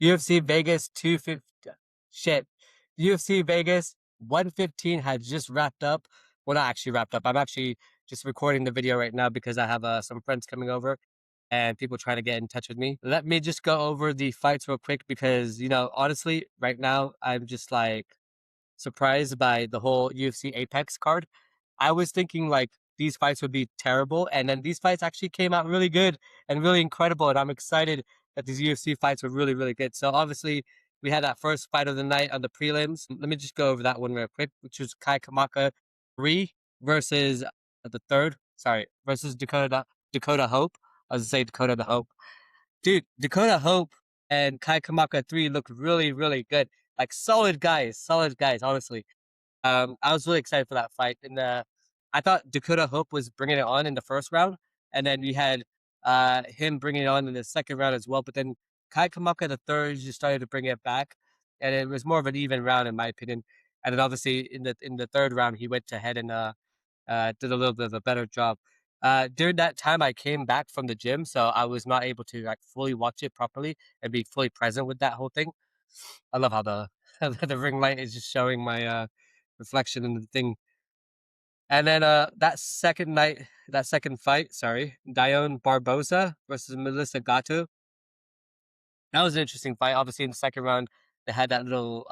UFC Vegas 250. Shit. UFC Vegas 115 had just wrapped up. Well, not actually wrapped up. I'm actually just recording the video right now because I have some friends coming over and people trying to get in touch with me. Let me just go over the fights real quick because, honestly, right now I'm just like surprised by the whole UFC Apex card. I was thinking like these fights would be terrible, and then these fights actually came out really good and really incredible, and I'm excited that these UFC fights were really, really good. So obviously, we had that first fight of the night on the prelims. Let me just go over that one real quick, which was Kai Kamaka 3 versus the third, sorry, versus Dakota Hope. I was gonna say Dakota the Hope. Dude, Dakota Hope and Kai Kamaka 3 looked really, really good. Like solid guys, honestly. I was really excited for that fight. And I thought Dakota Hope was bringing it on in the first round, and then we had him bringing it on in the second round as well. But then Kai Kamaka the third just started to bring it back, and it was more of an even round in my opinion. And then obviously in the third round he went ahead and did a little bit of a better job. During that time, I came back from the gym, so I was not able to like fully watch it properly and be fully present with that whole thing. I love how the the ring light is just showing my reflection in the thing. And then that second fight, sorry, Dione Barbosa versus Melissa Gatto. That was an interesting fight. Obviously, in the second round, they had that little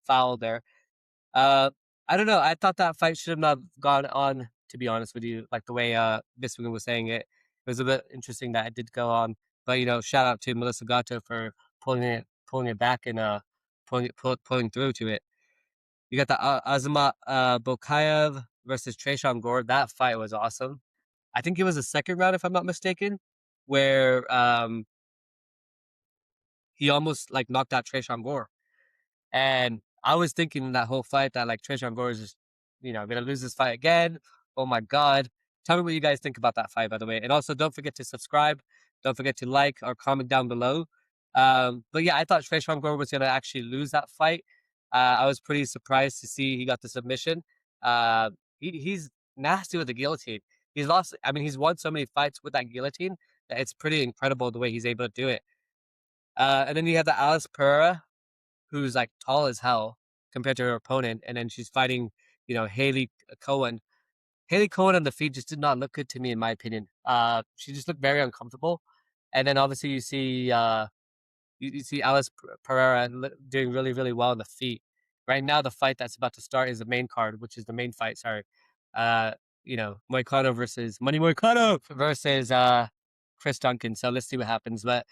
foul there. Uh, I don't know. I thought that fight should have not gone on. To be honest with you, like the way Bisping was saying it, it was a bit interesting that it did go on. But shout out to Melissa Gatto for pulling it back and pulling through to it. You got the Azamat Bokayev versus Trey Shongore. That fight was awesome. I think it was the second round, if I'm not mistaken, where he almost like knocked out Trey Shongore. And I was thinking in that whole fight that like Trey Shongore is just, gonna lose this fight again. Oh my god. Tell me what you guys think about that fight, by the way. And also don't forget to subscribe. Don't forget to like or comment down below. But yeah, I thought Trey Shongore was gonna actually lose that fight. I was pretty surprised to see he got the submission. He's nasty with the guillotine. He's lost. I mean, he's won so many fights with that guillotine that it's pretty incredible the way he's able to do it. And then you have the Alice Pereira, who's like tall as hell compared to her opponent, and then she's fighting, Haley Cohen. Haley Cohen on the feet just did not look good to me, in my opinion. She just looked very uncomfortable. And then obviously you see you see Alice Pereira doing really, really well on the feet. Right now, the fight that's about to start is the main card, which is the main fight. Sorry, uh, Moicano versus Money Moicano versus Chris Duncan. So let's see what happens. But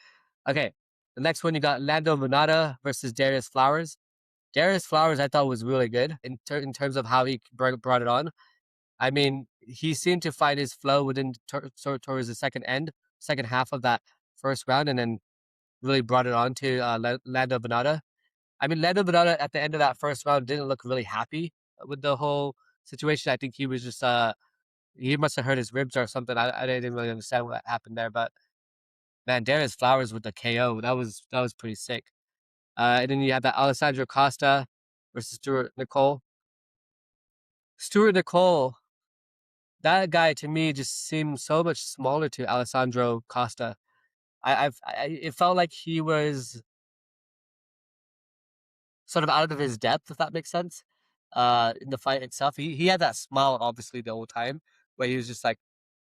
okay, the next one you got Lando Vannata versus Darius Flowers. Darius Flowers, I thought was really good in terms of how he brought it on. I mean, he seemed to find his flow within towards the second half of that first round, and then really brought it on to Lando Vannata. I mean, Lando Vannata at the end of that first round didn't look really happy with the whole situation. I think he was just he must have hurt his ribs or something. I didn't really understand what happened there, but man, Darius Flowers with the KO that was pretty sick. And then you have that Alessandro Costa versus Stuart Nicole. Stuart Nicole, that guy to me just seemed so much smaller to Alessandro Costa. It felt like he was sort of out of his depth, if that makes sense. In the fight itself, he had that smile obviously the whole time, where he was just like,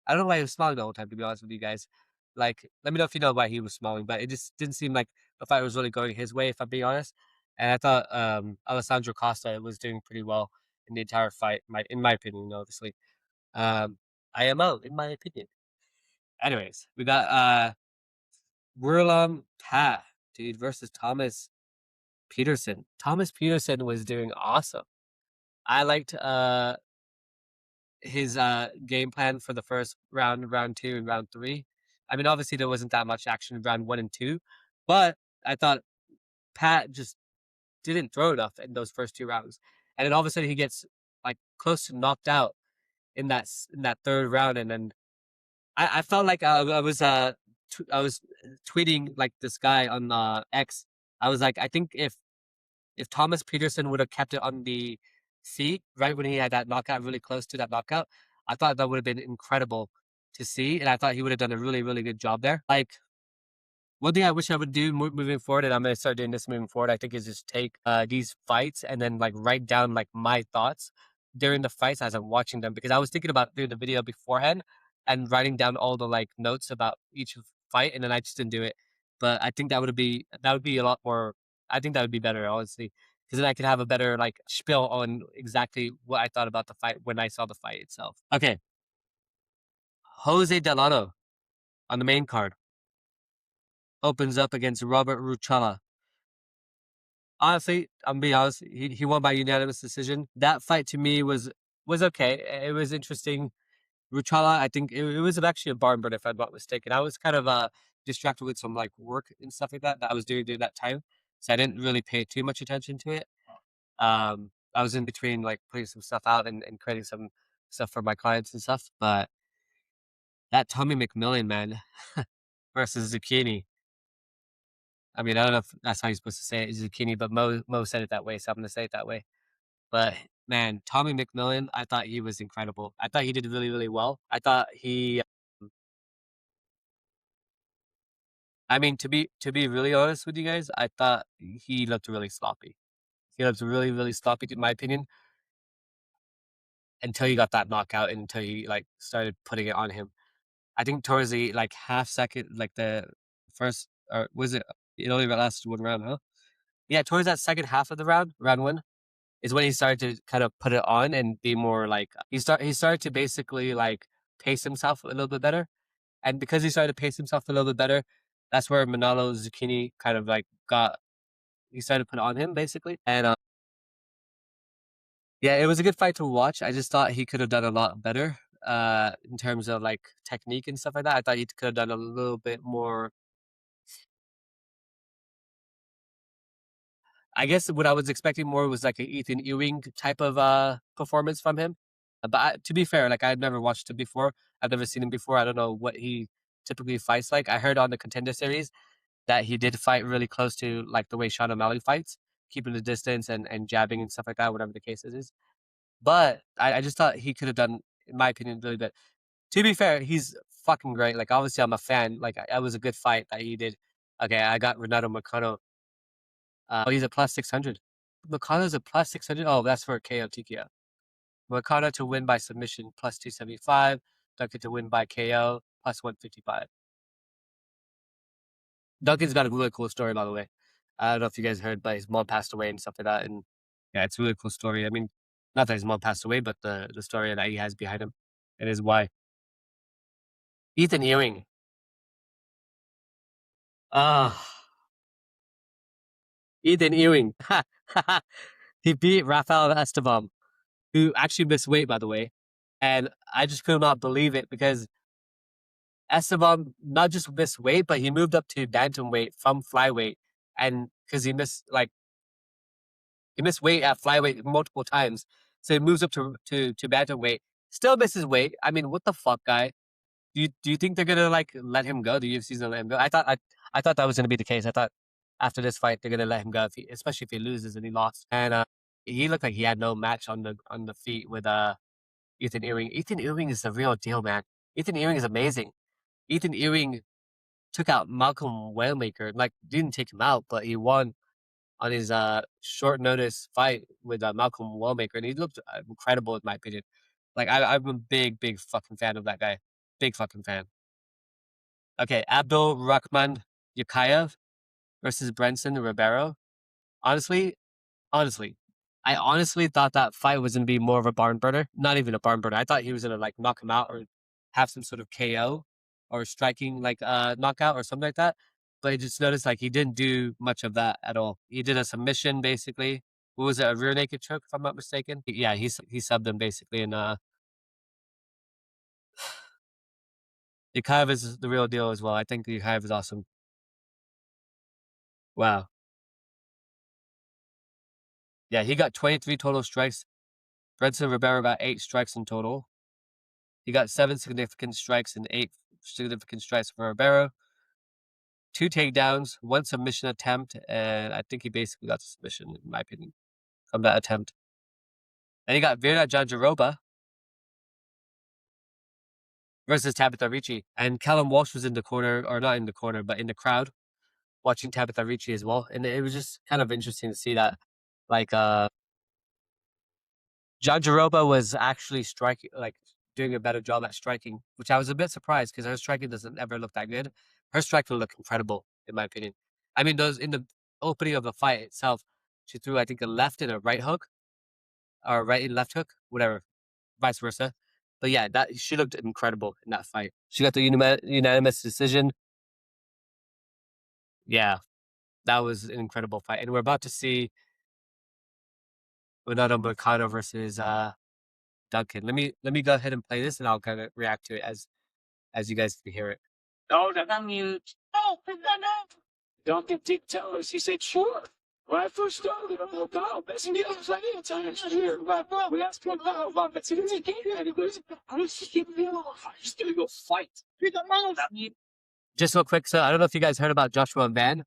I don't know why he was smiling the whole time. To be honest with you guys, like, let me know if you know why he was smiling, but it just didn't seem like the fight was really going his way, if I'm being honest. And I thought Alessandro Costa was doing pretty well in the entire fight, in my opinion, obviously. IMO, in my opinion. Anyways, we got Werlam Pat, dude, versus Thomas Peterson. Thomas Peterson was doing awesome. I liked his game plan for the first round, round two, and round three. I mean, obviously there wasn't that much action in round one and two, but I thought Pat just didn't throw enough in those first two rounds, and then all of a sudden he gets like close to knocked out in that third round, and then I felt like I was tweeting like this guy on X. I was like, I think if Thomas Peterson would have kept it on the feet right when he had that knockout, really close to that knockout, I thought that would have been incredible to see, and I thought he would have done a really, really good job there. Like one thing I wish I would do moving forward, and I'm gonna start doing this moving forward, I think is just take these fights and then like write down like my thoughts during the fights as I'm watching them, because I was thinking about doing the video beforehand and writing down all the like notes about each fight, and then I just didn't do it. But I think that would be a lot more. I think that would be better, honestly, because then I could have a better like spiel on exactly what I thought about the fight when I saw the fight itself. Okay, Jose Delano on the main card opens up against Robert Ruchala. Honestly, I'm being honest, he won by unanimous decision. That fight to me was okay. It was interesting. Ruchala, I think it was actually a barn burner if I'm not mistaken. I was kind of distracted with some like work and stuff like that I was doing during that time, so I didn't really pay too much attention to it. I was in between like putting some stuff out and creating some stuff for my clients and stuff. But that Tommy McMillan man versus Zucchini. I mean, I don't know if that's how you're supposed to say it, Zucchini, but Mo said it that way, so I'm gonna say it that way. But man, Tommy McMillan, I thought he was incredible. I thought he did really, really well. I thought I mean, to be really honest with you guys, I thought he looked really sloppy. He looked really, really sloppy, in my opinion, until he got that knockout and until he like started putting it on him. I think towards the like half second, like the first, or was it? It only lasted one round, huh? Yeah, towards that second half of the round, round one, is when he started to kind of put it on and be more like he started to basically like pace himself a little bit better. And because he started to pace himself a little bit better, that's where Manalo Zucchini kind of like got he started to put on him basically. And yeah, it was a good fight to watch. I just thought he could have done a lot better in terms of like technique and stuff like that. I thought he could have done a little bit more. I guess what I was expecting more was like an Ethan Ewing type of performance from him. But to be fair, like I'd never watched him before. I've never seen him before. I don't know what he typically fights like. I heard on the Contender Series that he did fight really close to like the way Sean O'Malley fights, keeping the distance and jabbing and stuff like that, whatever the case is. But I just thought he could have done, in my opinion, really good. To be fair, he's fucking great. Like obviously, I'm a fan. Like it was a good fight that he did. Okay, I got Renato Moicano. Oh, he's a plus 600. Moicano's a plus 600. Oh, that's for KO TKO. Moicano to win by submission plus 275. Duncan to win by KO plus 155. Duncan's got a really cool story, by the way. I don't know if you guys heard, but his mom passed away and stuff like that. And yeah, it's a really cool story. I mean, not that his mom passed away, but the story that he has behind him and his why. Ethan Ewing. Ah, Ethan Ewing. He beat Rafael Estevam, who actually missed weight, by the way. And I just could not believe it because Estevam not just missed weight, but he moved up to bantamweight from flyweight. And because he missed weight at flyweight multiple times. So he moves up to bantamweight. Still misses weight. I mean, what the fuck, guy? Do you think they're gonna like let him go? The UFC's gonna let him go? I thought that was gonna be the case. I thought after this fight they're gonna let him go, especially if he loses and he lost. And he looked like he had no match on the feet with Ethan Ewing. Ethan Ewing is the real deal, man. Ethan Ewing is amazing. Ethan Ewing took out Malcolm Waymaker. Like didn't take him out, but he won on his short notice fight with Malcolm Waymaker, and he looked incredible in my opinion. Like I'm a big fucking fan of that guy. Big fucking fan. Okay, Abdul Rahman Yukayev versus Brenson Ribeiro. Honestly, honestly, I honestly thought that fight was gonna be more of a barn burner. Not even a barn burner. I thought he was gonna like knock him out or have some sort of KO or striking like knockout or something like that. But I just noticed like he didn't do much of that at all. He did a submission basically. What was it? A rear naked choke, if I'm not mistaken. Yeah, he subbed him basically, and Yukayev is the real deal as well. I think Yukayev is awesome. Wow. Yeah, he got 23 total strikes. Brenson Ribeiro got 8 strikes in total. He got 7 significant strikes and 8 significant strikes for Ribeiro. 2 takedowns, 1 submission attempt, and I think he basically got the submission, in my opinion, from that attempt. And he got Virna Jandiroba versus Tabitha Ricci. And Callum Walsh was in the corner, or not in the corner, but in the crowd. watching Tabitha Ricci as well, and it was just kind of interesting to see that, like, John Jaroba was actually striking, like doing a better job at striking, which I was a bit surprised because her striking doesn't ever look that good. Her striking looked incredible, in my opinion. I mean, those in the opening of the fight itself, she threw I think a left and a right hook, or right and left hook, whatever, vice versa. But yeah, that she looked incredible in that fight. She got the unanimous decision. Yeah, that was an incredible fight, and we're about to see Renato Moicano versus Duncan. Let me go ahead and play this, and I'll kind of react to it as you guys can hear it. Oh, that I'm mute. Oh, no. Duncan did tell us. He said, sure. When I first started, I'm like, oh, best in the other like, it's on here. We asked him about it. He came here, and he goes, I'm just gonna go fight. Just real quick, so I don't know if you guys heard about Joshua Vann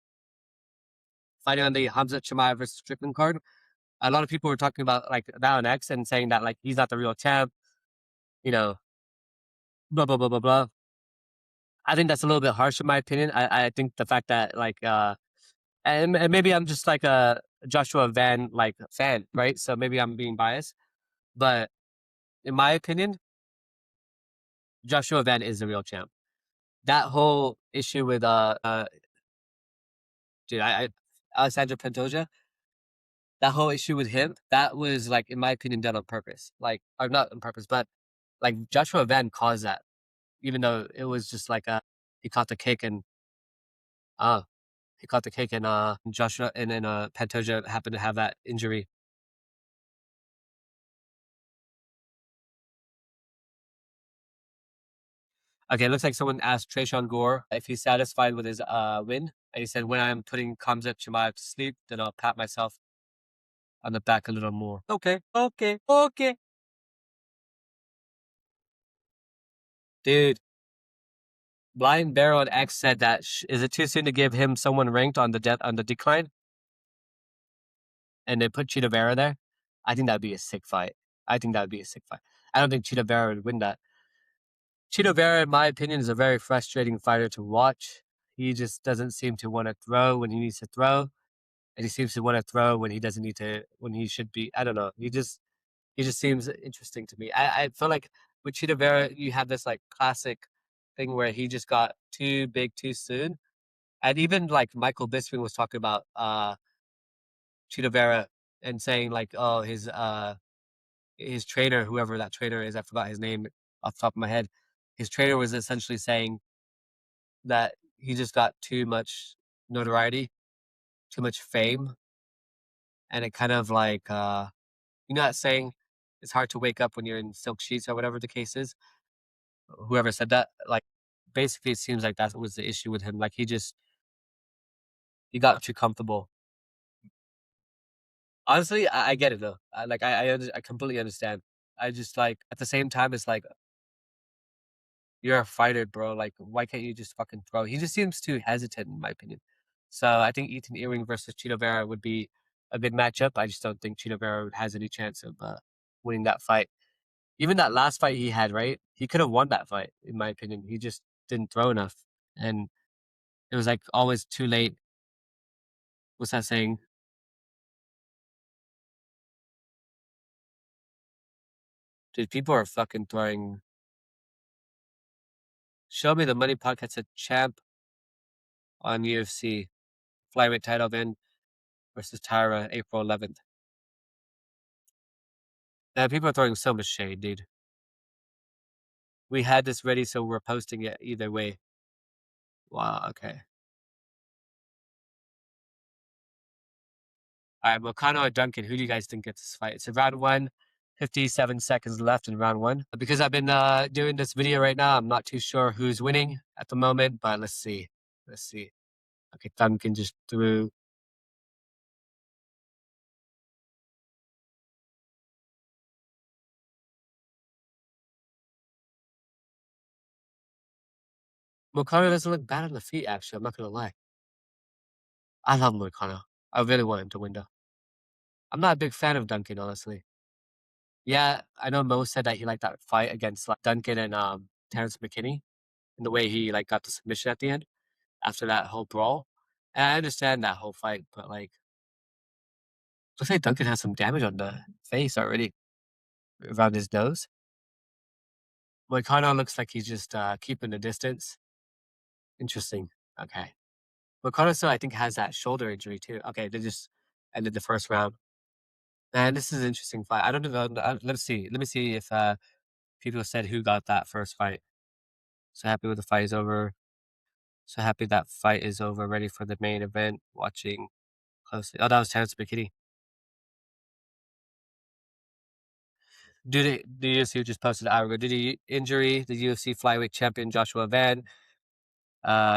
fighting on the Hamza Chimaev versus Strickland card. A lot of people were talking about like that on X and saying that like he's not the real champ, you know, blah blah blah blah blah. I think that's a little bit harsh in my opinion. I think the fact that like and maybe I'm just like a Joshua Vann like fan, right? So maybe I'm being biased, but in my opinion, Joshua Vann is the real champ. That whole issue with dude, I Alexander Pantoja, that whole issue with him, that was like in my opinion done on purpose. Like or not on purpose, but like Joshua Vann caused that, even though it was just like he caught the kick and uh he caught the kick and Joshua and then Pantoja happened to have that injury. Okay, it looks like someone asked Trey Shongore if he's satisfied with his win. And he said, when I'm putting Khamzat Chimaev to sleep, then I'll pat myself on the back a little more. Okay. Dude, Blind Barrel and X said that is it too soon to give him someone ranked on the decline? And they put Cheetah Vera there? I think that'd be a sick fight. I don't think Cheetah Vera would win that. Cheeto Vera, in my opinion, is a very frustrating fighter to watch. He just doesn't seem to want to throw when he needs to throw, and he seems to want to throw when he doesn't need to, when he should be. I don't know. He just seems interesting to me. I feel like with Cheeto Vera, you have this like classic thing where he just got too big too soon, and even like Michael Bisping was talking about Cheeto Vera and saying like, oh, his trainer, whoever that trainer is, I forgot his name off the top of my head. His trainer was essentially saying that he just got too much notoriety, too much fame, and it kind of like you know that saying, it's hard to wake up when you're in silk sheets or whatever the case is. Whoever said that, like basically it seems like that was the issue with him. Like he got too comfortable. Honestly, I get it though. I completely understand. I just like at the same time it's like you're a fighter, bro. Like, why can't you just fucking throw? He just seems too hesitant, in my opinion. So I think Ethan Ewing versus Chito Vera would be a good matchup. I just don't think Chito Vera has any chance of winning that fight. Even that last fight he had, right? He could have won that fight, in my opinion. He just didn't throw enough, and it was like always too late. What's that saying? Dude, people are fucking throwing. Show me the money podcast at champ on UFC flyweight title Vann versus Taira April 11th. Yeah, people are throwing so much shade, dude. We had this ready, so we're posting it either way. Wow, okay. All right, Moicano or Duncan, who do you guys think gets this fight? It's a round one, 57 seconds left in round one. Because I've been doing this video right now, I'm not too sure who's winning at the moment, but let's see. Okay, Duncan just threw. Moicano doesn't look bad on the feet, actually. I'm not going to lie. I love Moicano. I really want him to win, though. I'm not a big fan of Duncan, honestly. Yeah, I know Mo said that he liked that fight against like Duncan and Terrence McKinney, and the way he like got the submission at the end after that whole brawl. And I understand that whole fight, but like, looks like Duncan has some damage on the face already around his nose. Moicano looks like he's just keeping the distance. Interesting. Okay. Moicano still, I think, has that shoulder injury too. Okay, they just ended the first round. Man, this is an interesting fight. I don't know. Let's see. Let me see if people said who got that first fight. So happy with the fight is over. So happy that fight is over. Ready for the main event. Watching closely. Oh, that was Terrence McKinney. The UFC just posted an hour ago. Due to injury, the UFC flyweight champion Joshua Vann,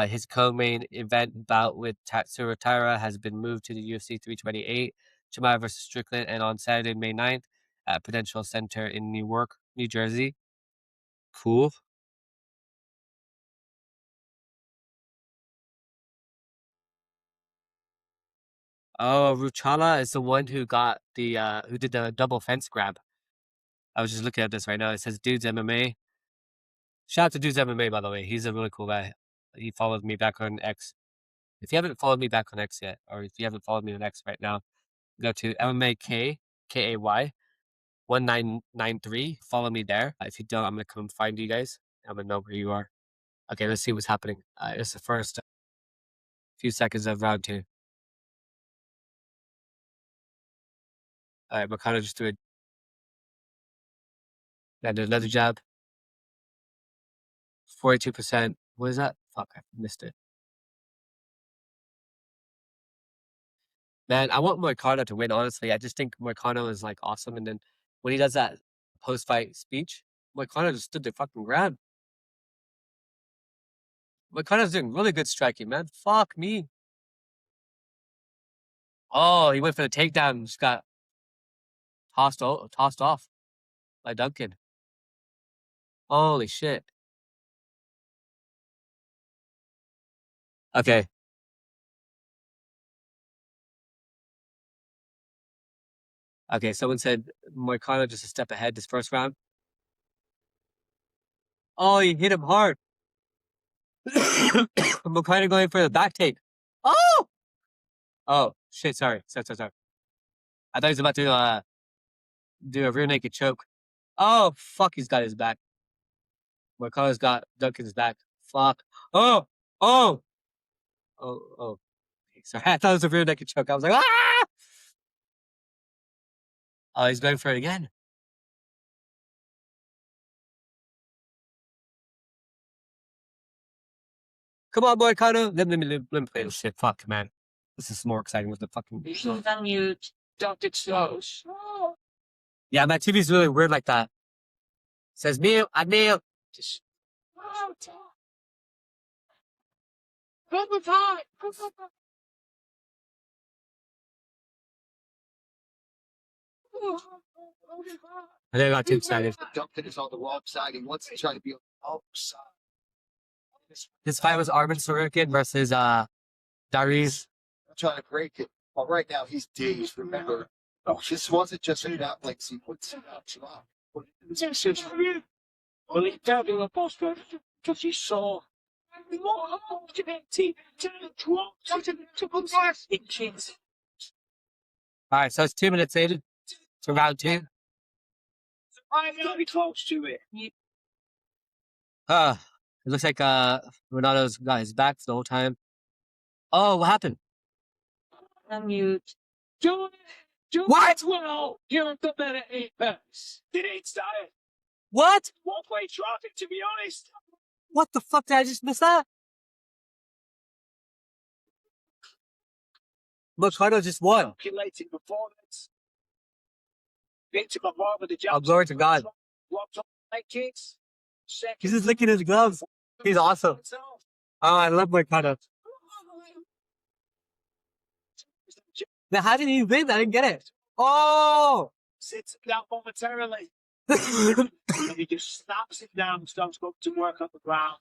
his co-main event bout with Tatsuro Taira has been moved to the UFC 328, Chimaev versus Strickland, and on Saturday, May 9th at Prudential Center in Newark, New Jersey. Cool. Oh, Ruchala is the one who got the who did the double fence grab. I was just looking at this right now. It says Dude's MMA. Shout out to Dude's MMA, by the way. He's a really cool guy. He followed me back on X. If you haven't followed me back on X yet, or if you haven't followed me on X right now, go to MMAK, KAY, 1993. Follow me there. If you don't, I'm going to come find you guys. I'm going to know where you are. Okay, let's see what's happening. It's the first few seconds of round 2. All right, Moicano just threw it. Then another jab. 42%. What is that? Fuck, I missed it. Man, I want Moicano to win, honestly. I just think Moicano is like awesome. And then when he does that post-fight speech, Moicano just stood the fucking ground. Moicano's doing really good striking, man. Fuck me. Oh, he went for the takedown, just got tossed off by Duncan. Holy shit. Okay. Okay, someone said Moicano just a step ahead this first round. Oh, he hit him hard. Moicano going for the back take. Oh! Oh, shit, sorry. Sorry. I thought he was about to do a rear naked choke. Oh, fuck, he's got his back. Moicano's got Duncan's back. Fuck. Oh! Oh! Oh. Okay, sorry, I thought it was a rear naked choke. I was like, ah! Oh, he's going for it again. Come on, Moicano. Let me play this shit. Fuck, man. This is more exciting with the fucking. Yeah, my TV's really weird like that. Says meal, I kneel. I think I got too excited. Duncan is on the wrong side. He wants to try to be on the outside. This fight was Armin Sorokin versus Darius. I'm trying to break it. Well, right now he's dazed. Remember, this wasn't just a battling sequence. Well, he down in the boss because he saw more opportunity to drop to the last inches. All right, so it's 2 minutes in to round 2. I'm very close to it. It looks like Renato's got his back the whole time. Oh, what happened? Unmute. Do What? Well, you're the better pace. Did it start it? What? One-way traffic, to be honest. What the fuck did I just miss that? Moicano just won. Calculating performance. Victim of one with the jump. Oh, glory to God. Blocked on leg kicks. Second. He's just licking his gloves. He's awesome. Oh, I love Moicano. Now, how did he win? I didn't get it. Oh! Sits down momentarily. And he just snaps it down, starts going to work on the ground.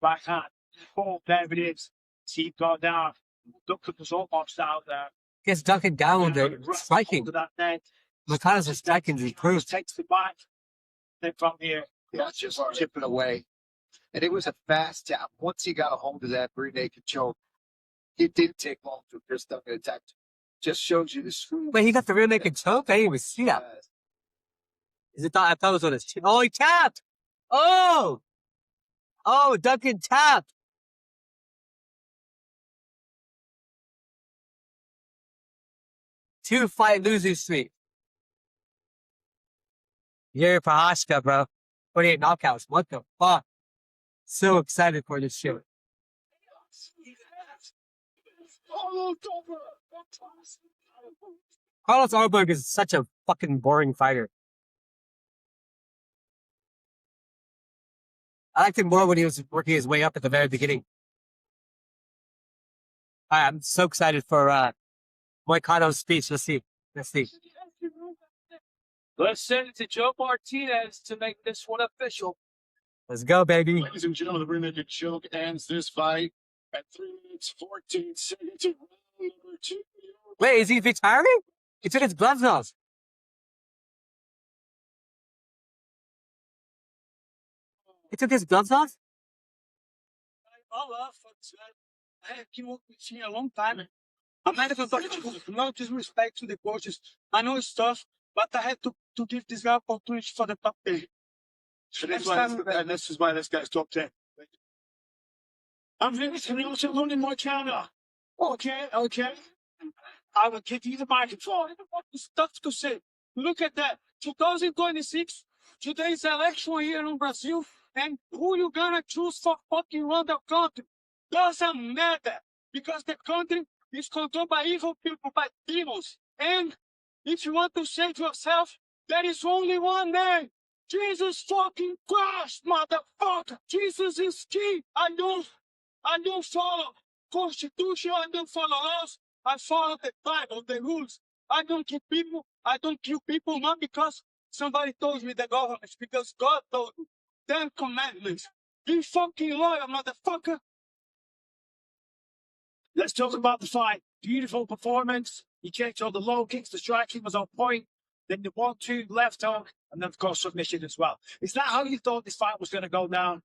Backhand. Oh, there it is. Team gone down. Duncan was almost out there. Gets Duncan down with the striking. Moicano's striking is improved. Takes the back. Then from here. Yeah, just chipping away. And it was a fast tap. Once he got a hold of that rear naked choke, It didn't take long for Chris Duncan attack. Just shows you the screw. Wait, he got the rear naked choke? I didn't even see that. Is it I thought it was on his chin. Oh, he tapped! Oh! Oh, Duncan tapped! Two-fight losing streak. Yuri Prochazka, bro. 28 knockouts. What the fuck? So excited for this shit. Carlos Arberg is such a fucking boring fighter. I liked him more when he was working his way up at the very beginning. I'm so excited for Moicano's speech. Let's see. Let's see. Let's send it to Joe Martinez to make this one official. Let's go, baby. Ladies and gentlemen, the rear naked choke ends this fight at 3 minutes 14 seconds. Round number 2. Wait, is he retiring? He took his gloves off. He took his gloves off? I have been working with him a long time. I'm not even talking to no disrespect to the coaches. I know it's tough, but I have to give this guy opportunity for the top 10. So this is why this guy's top 10. I'm very familiar with Moicano. Okay. I will give you the microphone. It's tough to say. Look at that. 2026, today's election here in Brazil, and who you gonna choose for fucking run the country? Doesn't matter, because the country is controlled by evil people, by demons. And if you want to save yourself, there is only one name. Jesus fucking Christ, motherfucker. Jesus is king. I don't follow constitution. I don't follow laws. I follow the Bible, the rules. I don't kill people not because somebody told me the government, because God told me. 10 commandments. Be fucking loyal, motherfucker. Let's talk about the fight. Beautiful performance. He checked all the low kicks. The striking was on point. Then the 1-2 left hook, and then of course submission as well. Is that how you thought this fight was going to go down?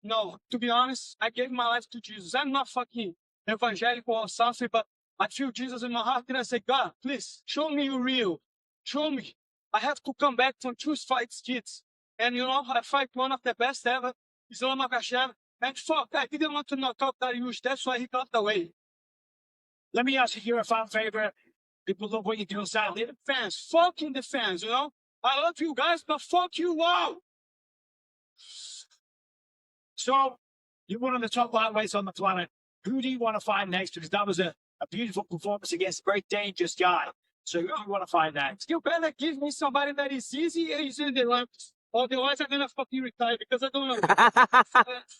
No, to be honest, I gave my life to Jesus. I'm not fucking evangelical or something, but I feel Jesus in my heart and I say, God, please, show me you're real. Show me. I have to come back from 2 fights, kids. And you know, I fight one of the best ever, Islam Makhachev. And fuck, I didn't want to knock out Darius. That's why he got away. Let me ask you, you're a fan favorite. People love what you do inside. The fans, fucking the fans, you know? I love you guys, but fuck you all. So, you're one of the top lightweights on the planet. Who do you want to fight next? Because that was a beautiful performance against a very dangerous guy. So, who do you want to fight next? You better give me somebody that is easy and is in the ranks. Otherwise, I'm gonna fucking retire because I don't know.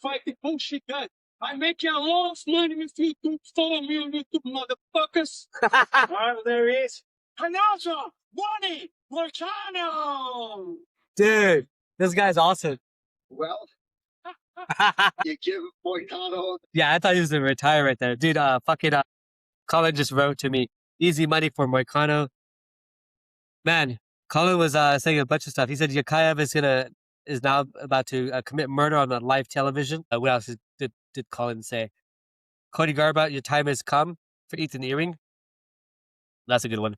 Fight the bullshit guy. I'm making a lot of money with YouTube. Follow me on YouTube, motherfuckers. Well, there he is. Renato Moicano. Dude, this guy's awesome. Well, you give Moicano. Yeah, I thought he was going to retire right there. Dude, Colin just wrote to me, easy money for Moicano. Man, Colin was saying a bunch of stuff. He said Chimaev is now about to commit murder on live television. What else did Colin say? Cody Garba, your time has come for Ethan Ewing. That's a good one.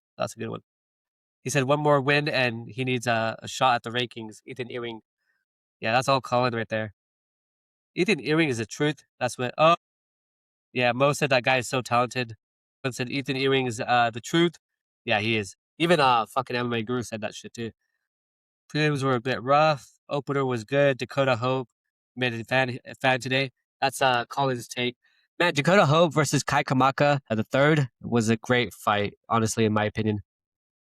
He said one more win and he needs a shot at the rankings. Ethan Ewing. Yeah, that's all Colin right there. Ethan Ewing is the truth. That's what. Oh, yeah. Mo said that guy is so talented. But said Ethan Ewing is the truth. Yeah, he is. Even fucking MMA Guru said that shit too. Prelims were a bit rough. Opener was good. Dakota Hope made a fan today. That's Colin's take. Man, Dakota Hope versus Kai Kamaka the third was a great fight, honestly, in my opinion.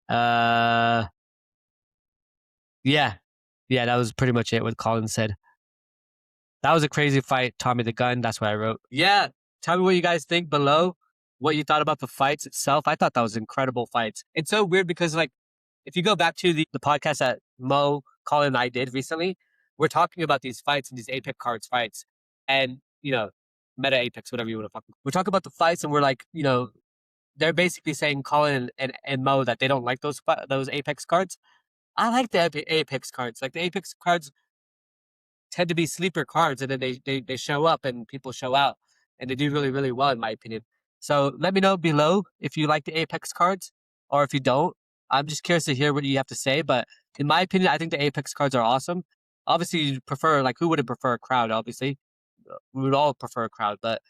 Yeah, that was pretty much it. What Colin said. That was a crazy fight. Tommy the Gun. That's what I wrote. Yeah, tell me what you guys think below. What you thought about the fights itself. I thought that was incredible fights. It's so weird because like, if you go back to the podcast that Mo, Colin, and I did recently, we're talking about these fights and these Apex cards fights, and Meta Apex, whatever you want to fuck. We're talking about the fights, and we're like, they're basically saying Colin and Mo that they don't like those Apex cards. I like the Apex cards. Like the Apex cards tend to be sleeper cards, and then they show up and people show out, and they do really, really well in my opinion. So let me know below if you like the Apex cards or if you don't. I'm just curious to hear what you have to say. But in my opinion, I think the Apex cards are awesome. Obviously, you prefer, like, who wouldn't prefer a crowd? Obviously, we would all prefer a crowd. But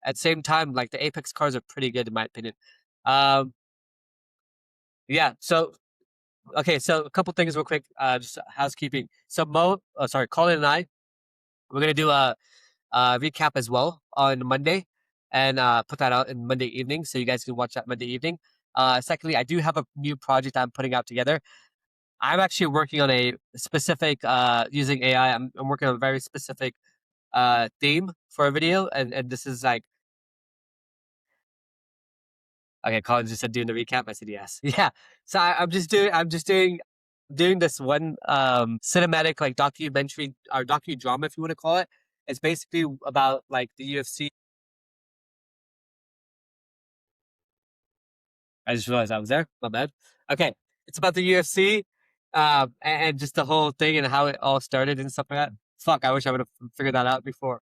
at the same time, like, the Apex cards are pretty good in my opinion. Yeah. So okay. So a couple things real quick. Just housekeeping. So Colin and I, we're gonna do a recap as well on Monday, and put that out in Monday evening, so you guys can watch that Monday evening. Secondly, I do have a new project I'm putting out together. I'm actually working on a specific using AI. I'm working on a very specific theme for a video, and this is like, okay. Colin just said doing the recap. I said yes. Yeah. So I'm just doing this one cinematic, like, documentary or docudrama, if you want to call it. It's basically about, like, the UFC. I just realized I was there. My bad. Okay. It's about the UFC, and just the whole thing and how it all started and stuff like that. Fuck, I wish I would have figured that out before.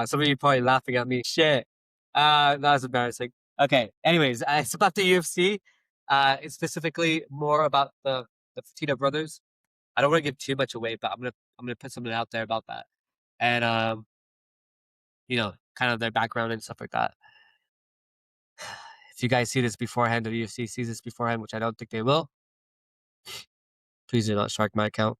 Some of you probably laughing at me. Shit. That was embarrassing. Okay. Anyways, it's about the UFC. It's specifically more about the Fertitta brothers. I don't want to give too much away, but I'm gonna put something out there about that, and kind of their background and stuff like that. If you guys see this beforehand, or the UFC sees this beforehand, which I don't think they will, please do not strike my account.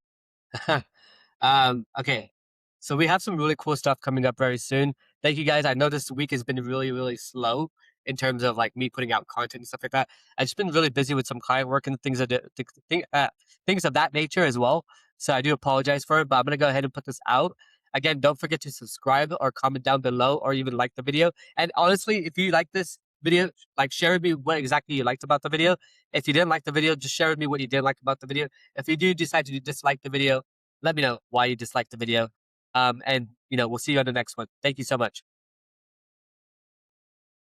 Okay. So we have some really cool stuff coming up very soon. Thank you guys. I know this week has been really, really slow in terms of, like, me putting out content and stuff like that. I've just been really busy with some client work and things of that nature as well. So I do apologize for it, but I'm gonna go ahead and put this out. Again, don't forget to subscribe or comment down below, or even like the video. And honestly, if you like this video, like, share with me what exactly you liked about the video. If you didn't like the video, just share with me what you didn't like about the video. If you do decide to dislike the video, let me know why you disliked the video. And we'll see you on the next one. Thank you so much.